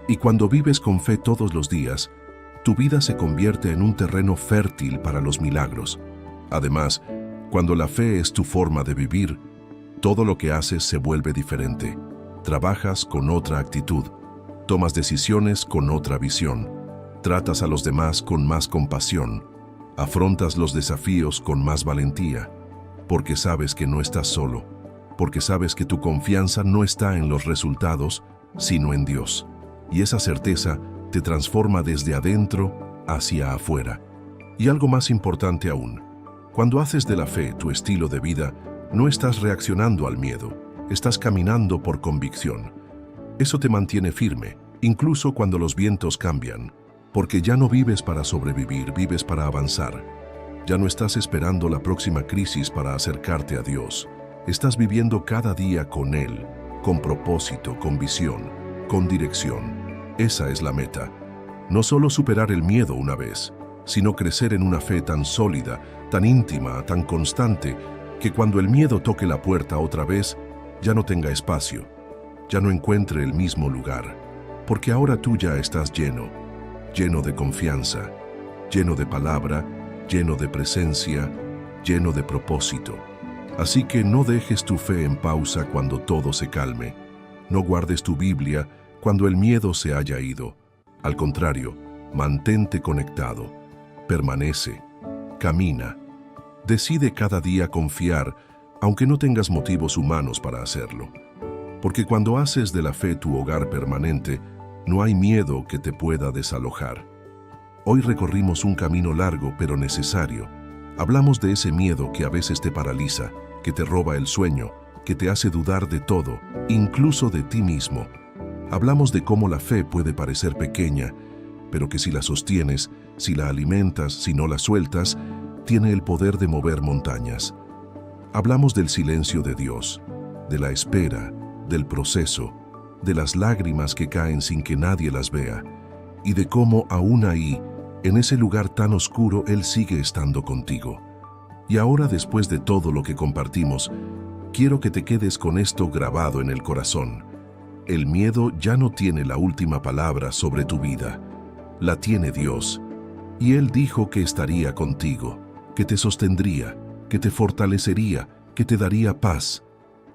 Y cuando vives con fe todos los días, tu vida se convierte en un terreno fértil para los milagros. Además, cuando la fe es tu forma de vivir, todo lo que haces se vuelve diferente. Trabajas con otra actitud, tomas decisiones con otra visión, tratas a los demás con más compasión, afrontas los desafíos con más valentía, porque sabes que no estás solo, porque sabes que tu confianza no está en los resultados, sino en Dios. Y esa certeza te transforma desde adentro hacia afuera. Y algo más importante aún, cuando haces de la fe tu estilo de vida, no estás reaccionando al miedo, estás caminando por convicción. Eso te mantiene firme, incluso cuando los vientos cambian, porque ya no vives para sobrevivir, vives para avanzar. Ya no estás esperando la próxima crisis para acercarte a Dios. Estás viviendo cada día con Él, con propósito, con visión, con dirección. Esa es la meta. No solo superar el miedo una vez, sino crecer en una fe tan sólida, tan íntima, tan constante, que cuando el miedo toque la puerta otra vez, ya no tenga espacio, ya no encuentre el mismo lugar, porque ahora tú ya estás lleno de confianza, lleno de palabra, lleno de presencia, lleno de propósito. Así que no dejes tu fe en pausa cuando todo se calme. No guardes tu Biblia cuando el miedo se haya ido. Al contrario, mantente conectado, permanece, camina. Decide cada día confiar, aunque no tengas motivos humanos para hacerlo. Porque cuando haces de la fe tu hogar permanente, no hay miedo que te pueda desalojar. Hoy recorrimos un camino largo pero necesario. Hablamos de ese miedo que a veces te paraliza, que te roba el sueño, que te hace dudar de todo, incluso de ti mismo. Hablamos de cómo la fe puede parecer pequeña, pero que si la sostienes, si la alimentas, si no la sueltas, tiene el poder de mover montañas. Hablamos del silencio de Dios, de la espera, del proceso, de las lágrimas que caen sin que nadie las vea, y de cómo aún ahí, en ese lugar tan oscuro, Él sigue estando contigo. Y ahora, después de todo lo que compartimos, quiero que te quedes con esto grabado en el corazón. El miedo ya no tiene la última palabra sobre tu vida. La tiene Dios. Y Él dijo que estaría contigo, que te sostendría, que te fortalecería, que te daría paz,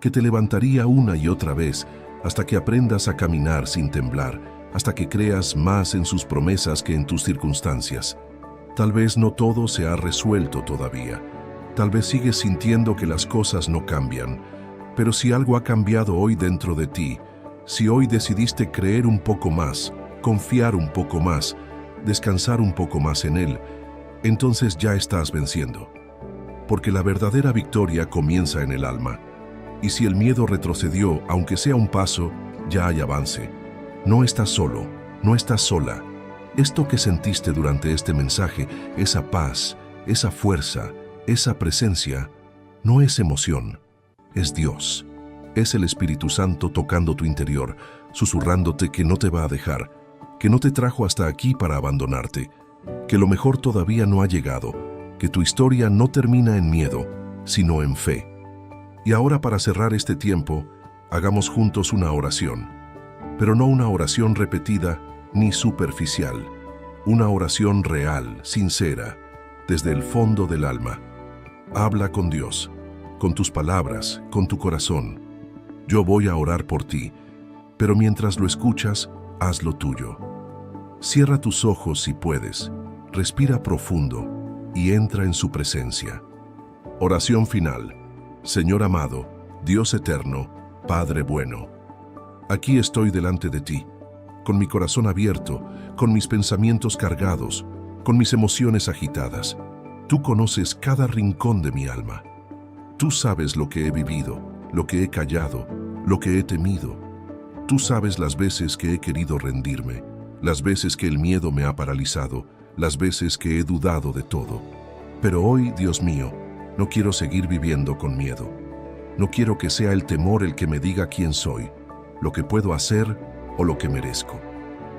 que te levantaría una y otra vez hasta que aprendas a caminar sin temblar, hasta que creas más en sus promesas que en tus circunstancias. Tal vez no todo se ha resuelto todavía. Tal vez sigues sintiendo que las cosas no cambian. Pero si algo ha cambiado hoy dentro de ti, si hoy decidiste creer un poco más, confiar un poco más, descansar un poco más en Él, entonces ya estás venciendo. Porque la verdadera victoria comienza en el alma. Y si el miedo retrocedió, aunque sea un paso, ya hay avance. No estás solo, no estás sola. Esto que sentiste durante este mensaje, esa paz, esa fuerza, esa presencia, no es emoción, es Dios. Es el Espíritu Santo tocando tu interior, susurrándote que no te va a dejar, que no te trajo hasta aquí para abandonarte, que lo mejor todavía no ha llegado, que tu historia no termina en miedo, sino en fe. Y ahora, para cerrar este tiempo, hagamos juntos una oración. Pero no una oración repetida ni superficial, una oración real, sincera, desde el fondo del alma. Habla con Dios, con tus palabras, con tu corazón. Yo voy a orar por ti, pero mientras lo escuchas, haz lo tuyo. Cierra tus ojos si puedes, respira profundo y entra en su presencia. Oración final. Señor amado, Dios eterno, Padre bueno, aquí estoy delante de ti, con mi corazón abierto, con mis pensamientos cargados, con mis emociones agitadas. Tú conoces cada rincón de mi alma. Tú sabes lo que he vivido, lo que he callado, lo que he temido. Tú sabes las veces que he querido rendirme, las veces que el miedo me ha paralizado, las veces que he dudado de todo. Pero hoy, Dios mío, no quiero seguir viviendo con miedo. No quiero que sea el temor el que me diga quién soy, lo que puedo hacer o lo que merezco.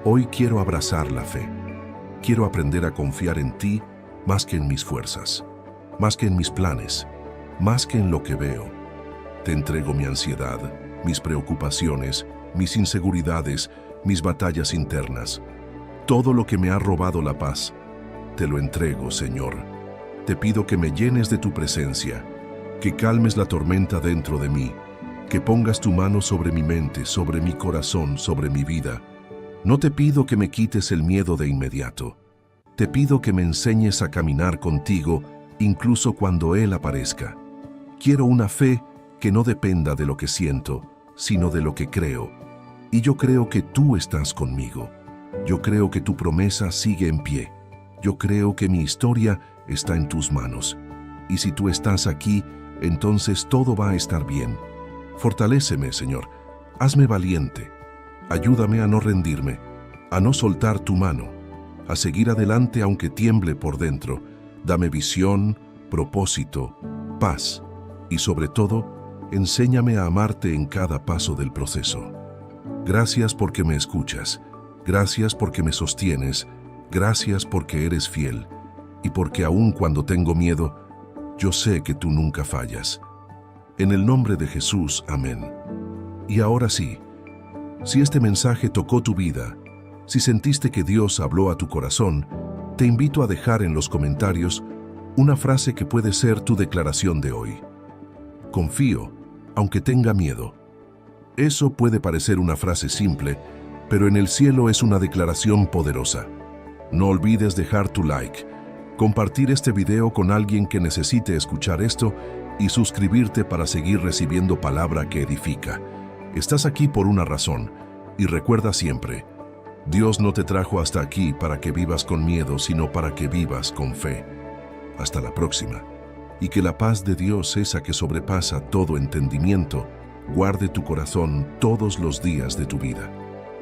Hoy quiero abrazar la fe. Quiero aprender a confiar en ti más que en mis fuerzas, más que en mis planes, más que en lo que veo. Te entrego mi ansiedad, mis preocupaciones, mis inseguridades, mis batallas internas. Todo lo que me ha robado la paz, te lo entrego, Señor. Te pido que me llenes de tu presencia, que calmes la tormenta dentro de mí, que pongas tu mano sobre mi mente, sobre mi corazón, sobre mi vida. No te pido que me quites el miedo de inmediato. Te pido que me enseñes a caminar contigo, incluso cuando Él aparezca. Quiero una fe que no dependa de lo que siento, sino de lo que creo. Y yo creo que tú estás conmigo. Yo creo que tu promesa sigue en pie. Yo creo que mi historia está en tus manos. Y si tú estás aquí, entonces todo va a estar bien. Fortaléceme, Señor. Hazme valiente. Ayúdame a no rendirme, a no soltar tu mano, a seguir adelante aunque tiemble por dentro, Dame visión, propósito, paz y sobre todo, enséñame a amarte en cada paso del proceso. Gracias porque me escuchas, gracias porque me sostienes, gracias porque eres fiel y porque aun cuando tengo miedo, yo sé que tú nunca fallas. En el nombre de Jesús, amén. Y ahora sí, si este mensaje tocó tu vida, si sentiste que Dios habló a tu corazón, te invito a dejar en los comentarios una frase que puede ser tu declaración de hoy. Confío, aunque tenga miedo. Eso puede parecer una frase simple, pero en el cielo es una declaración poderosa. No olvides dejar tu like, compartir este video con alguien que necesite escuchar esto y suscribirte para seguir recibiendo palabra que edifica. Estás aquí por una razón, y recuerda siempre, Dios no te trajo hasta aquí para que vivas con miedo, sino para que vivas con fe. Hasta la próxima, y que la paz de Dios, esa que sobrepasa todo entendimiento, guarde tu corazón todos los días de tu vida.